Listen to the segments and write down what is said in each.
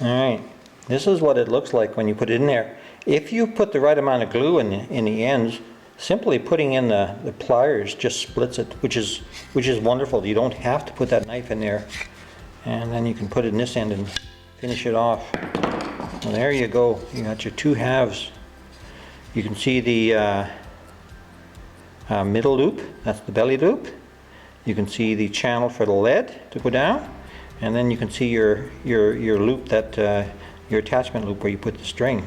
Alright, this is what it looks like when you put it in there. If you put the right amount of glue in the ends, simply putting in the pliers just splits it, which is wonderful. You don't have to put that knife in there. And then you can put it in this end and finish it off. Well, there you go. You got your two halves. You can see the middle loop, that's the belly loop. You can see the channel for the lead to go down. And then you can see your loop, that your attachment loop where you put the string.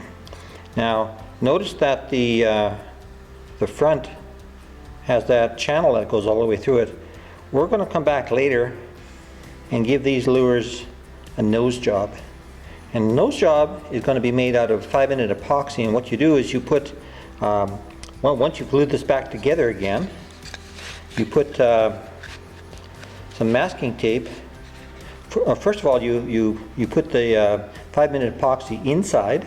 Now, notice that the front has that channel that goes all the way through it. We're going to come back later and give these lures a nose job. And the nose job is going to be made out of 5-minute epoxy, and what you do is you put, well, once you glue this back together again, you put some masking tape. First of all, you put the 5-minute epoxy inside,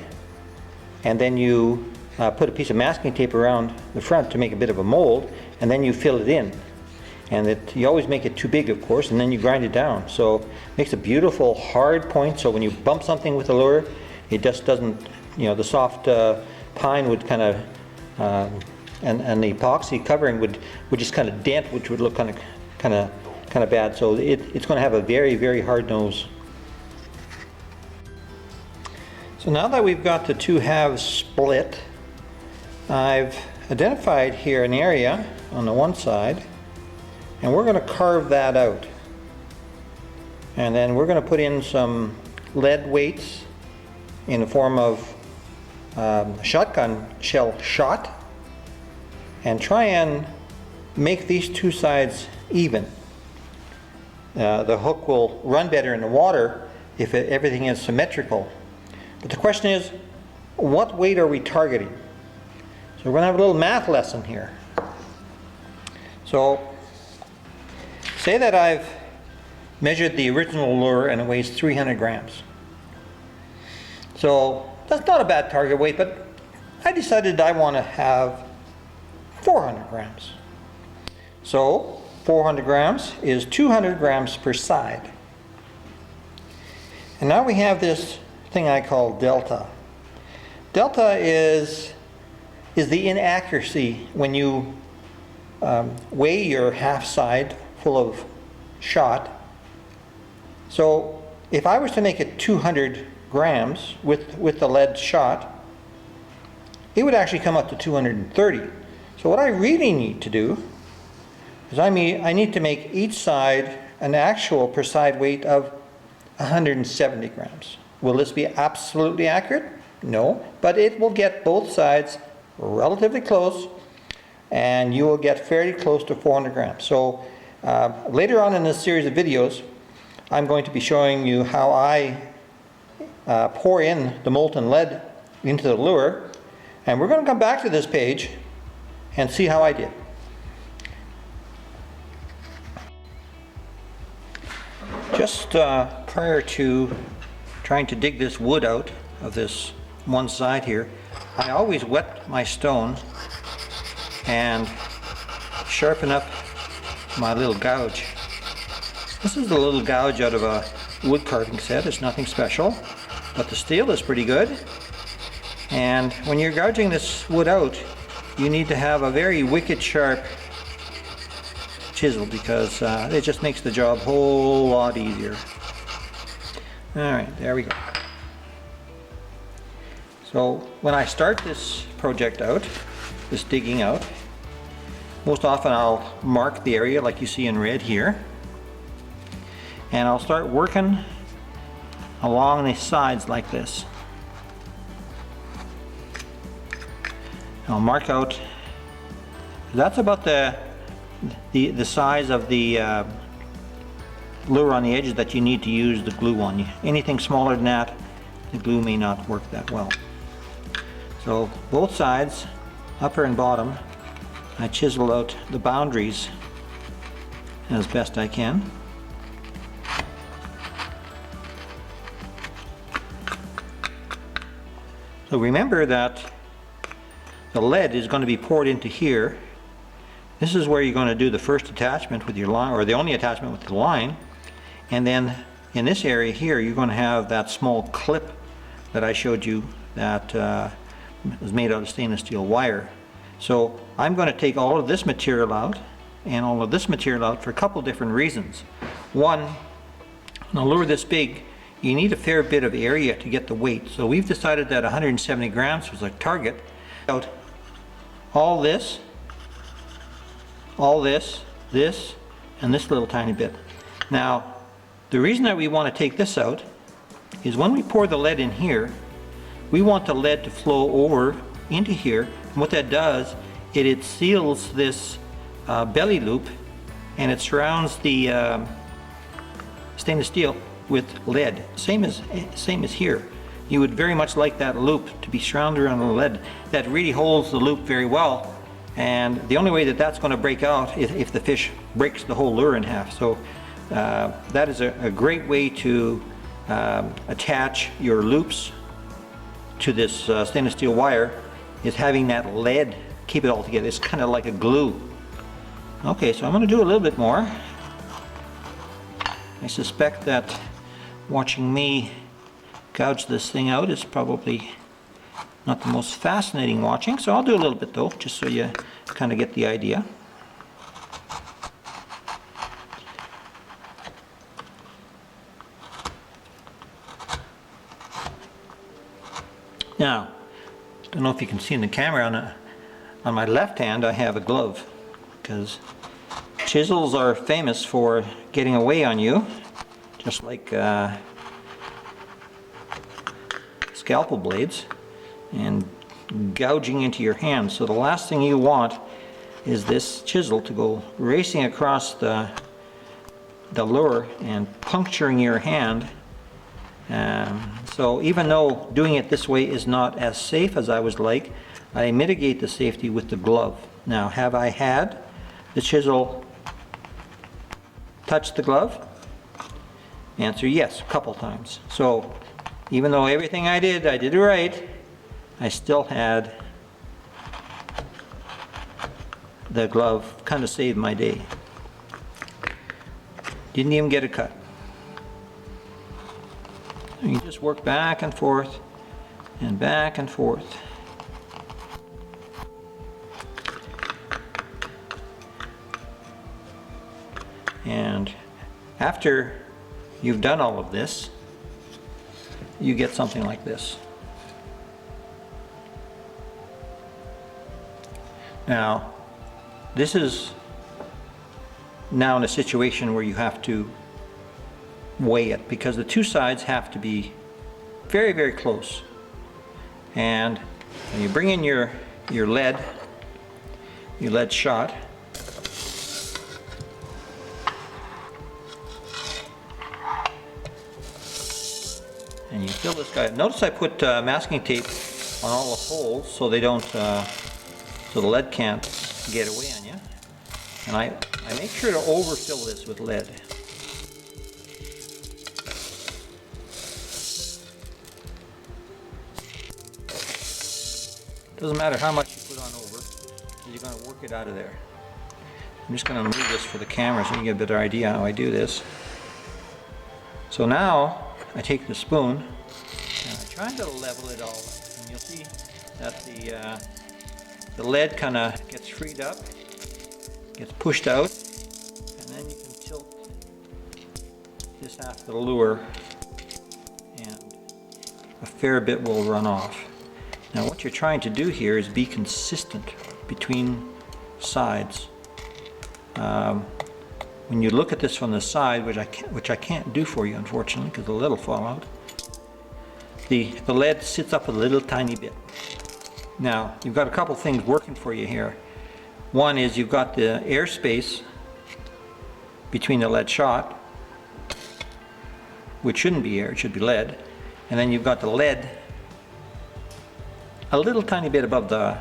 and then you put a piece of masking tape around the front to make a bit of a mold, and then you fill it in. And you always make it too big, of course, and then you grind it down. So it makes a beautiful hard point, so when you bump something with the lure, it just doesn't, you know, the soft pine would kind of, and the epoxy covering would just kind of dent, which would look kind of bad. So it's going to have a very, very hard nose. So now that we've got the two halves split, I've identified here an area on the one side, and we're going to carve that out. And then we're going to put in some lead weights in the form of shotgun shell shot, and try and make these two sides even. The hook will run better in the water if everything is symmetrical. But the question is, what weight are we targeting? So we're going to have a little math lesson here. So say that I've measured the original lure and it weighs 300 grams. So that's not a bad target weight, but I decided I want to have 400 grams. So 400 grams is 200 grams per side. And now we have this thing I call delta. Delta is the inaccuracy when you weigh your half side full of shot. So if I was to make it 200 grams with the lead shot, it would actually come up to 230. So what I really need to do is I need to make each side an actual per side weight of 170 grams. Will this be absolutely accurate? No, but it will get both sides relatively close, and you will get fairly close to 400 grams. So later on in this series of videos, I'm going to be showing you how I pour in the molten lead into the lure, and we're going to come back to this page and see how I did. Just prior to trying to dig this wood out of this one side here, I always wet my stone and sharpen up my little gouge. This is a little gouge out of a wood carving set. It's nothing special, but the steel is pretty good. And when you're gouging this wood out, you need to have a very wicked sharp chisel, because it just makes the job a whole lot easier. Alright, there we go. So when I start this project out, this digging out, most often I'll mark the area like you see in red here, and I'll start working along the sides like this. I'll mark out, that's about the size of the lure on the edges that you need to use the glue on. Anything smaller than that, the glue may not work that well. So both sides, upper and bottom, I chisel out the boundaries as best I can. So remember that the lead is going to be poured into here. This is where you're going to do the first attachment with your line, or the only attachment with the line, and then in this area here, you're going to have that small clip that I showed you that was made out of stainless steel wire. So I'm going to take all of this material out and all of this material out for a couple different reasons. One, on a lure this big, you need a fair bit of area to get the weight. So we've decided that 170 grams was our target. Out all this, this, and this little tiny bit. Now, the reason that we want to take this out is when we pour the lead in here, we want the lead to flow over into here. And what that does, it seals this belly loop, and it surrounds the stainless steel with lead. Same as here. You would very much like that loop to be surrounded around the lead. That really holds the loop very well, and the only way that that's going to break out is if the fish breaks the whole lure in half. So that is a great way to attach your loops to this stainless steel wire, is having that lead keep it all together. It's kind of like a glue. Okay, so I'm going to do a little bit more. I suspect that watching me gouge this thing out is probably not the most fascinating watching, so I'll do a little bit though, just so you kind of get the idea. Now, don't know if you can see in the camera, on my left hand I have a glove, because chisels are famous for getting away on you, just like scalpel blades, and gouging into your hand. So the last thing you want is this chisel to go racing across the lure and puncturing your hand. So even though doing it this way is not as safe as I would like, I mitigate the safety with the glove. Now, have I had the chisel touch the glove? Answer, yes, a couple times. So even though everything I did it right, I still had the glove. Kind of saved my day. Didn't even get a cut. You just work back and forth and back and forth. And after you've done all of this, you get something like this. Now, this is now in a situation where you have to weigh it, because the two sides have to be very, very close. And when you bring in your lead shot, and you fill this guy. Notice I put masking tape on all the holes so they don't, so the lead can't get away on you. And I make sure to overfill this with lead. Doesn't matter how much you put on over, you're going to work it out of there. I'm just going to move this for the camera so you can get a better idea how I do this. So now I take the spoon and I try to level it all up, and you'll see that the lead kind of gets freed up, gets pushed out, and then you can tilt this after the lure and a fair bit will run off. Now what you're trying to do here is be consistent between sides. When you look at this from the side, which I can't do for you unfortunately because the lead will fall out, the lead sits up a little tiny bit. Now you've got a couple things working for you here. One is you've got the airspace between the lead shot, which shouldn't be air, it should be lead, and then you've got the lead a little tiny bit above the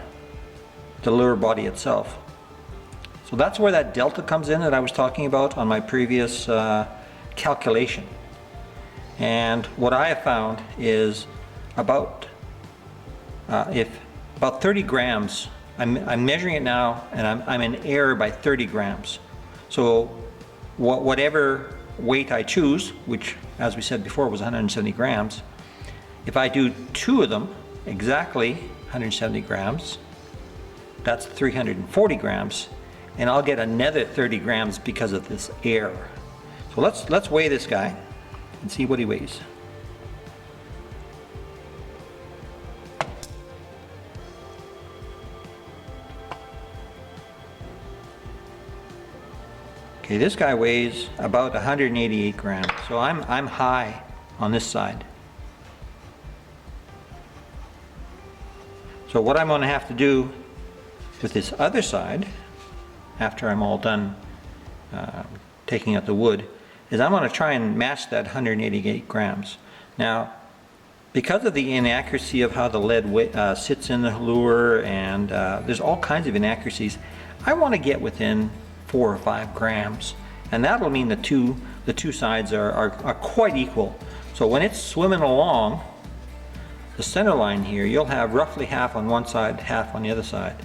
lure body itself. So that's where that delta comes in that I was talking about on my previous calculation. And what I have found is about 30 grams. I'm measuring it now, and I'm in error by 30 grams. So whatever weight I choose, which as we said before was 170 grams, if I do 2 of them, exactly 170 grams, that's 340 grams, and I'll get another 30 grams because of this air. So let's weigh this guy and see what he weighs. Okay, this guy weighs about 188 grams, so I'm high on this side. So what I'm going to have to do with this other side, after I'm all done taking out the wood, is I'm going to try and match that 188 grams. Now, because of the inaccuracy of how the lead sits in the lure, and there's all kinds of inaccuracies, I want to get within 4 or 5 grams, and that'll mean the two sides are quite equal. So when it's swimming along the center line here, you'll have roughly half on one side, half on the other side.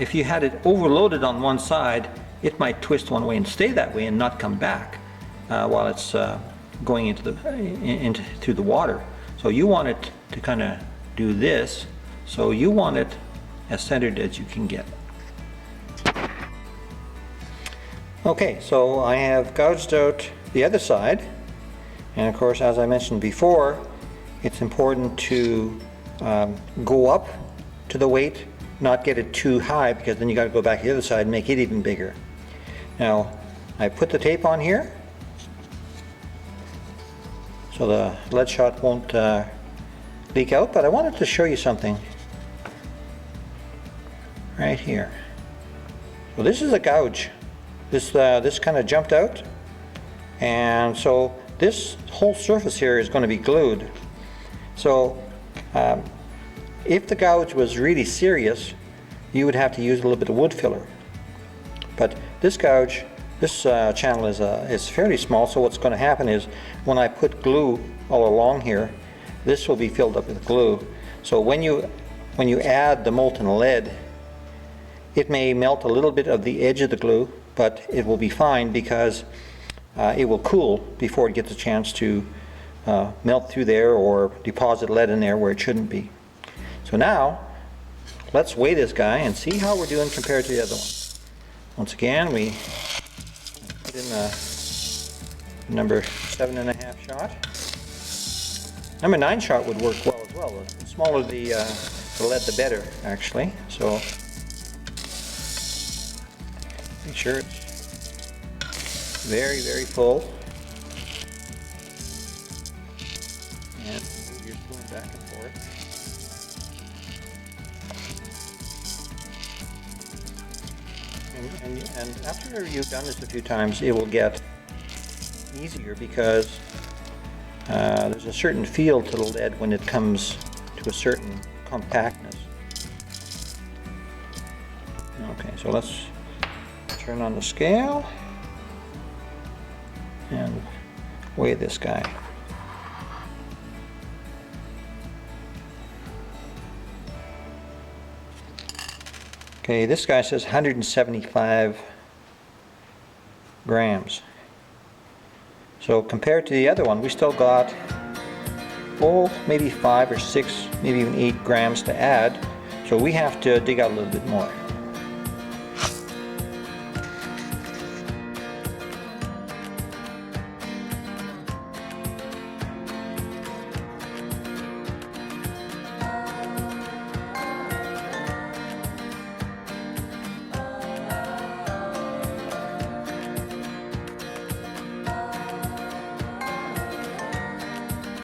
If you had it overloaded on one side, it might twist one way and stay that way and not come back while it's going into the water. So you want it to kind of do this, so you want it as centered as you can get. Okay, so I have gouged out the other side, and of course, as I mentioned before, it's important to go up to the weight, not get it too high, because then you got to go back to the other side and make it even bigger. Now, I put the tape on here so the lead shot won't leak out, but I wanted to show you something right here. So this is a gouge. This kind of jumped out, and so this whole surface here is going to be glued. So if the gouge was really serious, you would have to use a little bit of wood filler. But this gouge, this channel is fairly small, so what's going to happen is when I put glue all along here, this will be filled up with glue. So when you add the molten lead, it may melt a little bit of the edge of the glue, but it will be fine because it will cool before it gets a chance to melt through there or deposit lead in there where it shouldn't be. So now, let's weigh this guy and see how we're doing compared to the other one. Once again, we put in the number 7.5 shot. Number 9 shot would work well as well. The smaller the lead, the better, actually. So make sure it's very, very full. And move your spoon back and forth. And after you've done this a few times, it will get easier because there's a certain feel to the lead when it comes to a certain compactness. Okay, so let's turn on the scale and weigh this guy. Okay, this guy says 175 grams. So compared to the other one, we still got, oh, maybe 5 or 6, maybe even 8 grams to add. So we have to dig out a little bit more.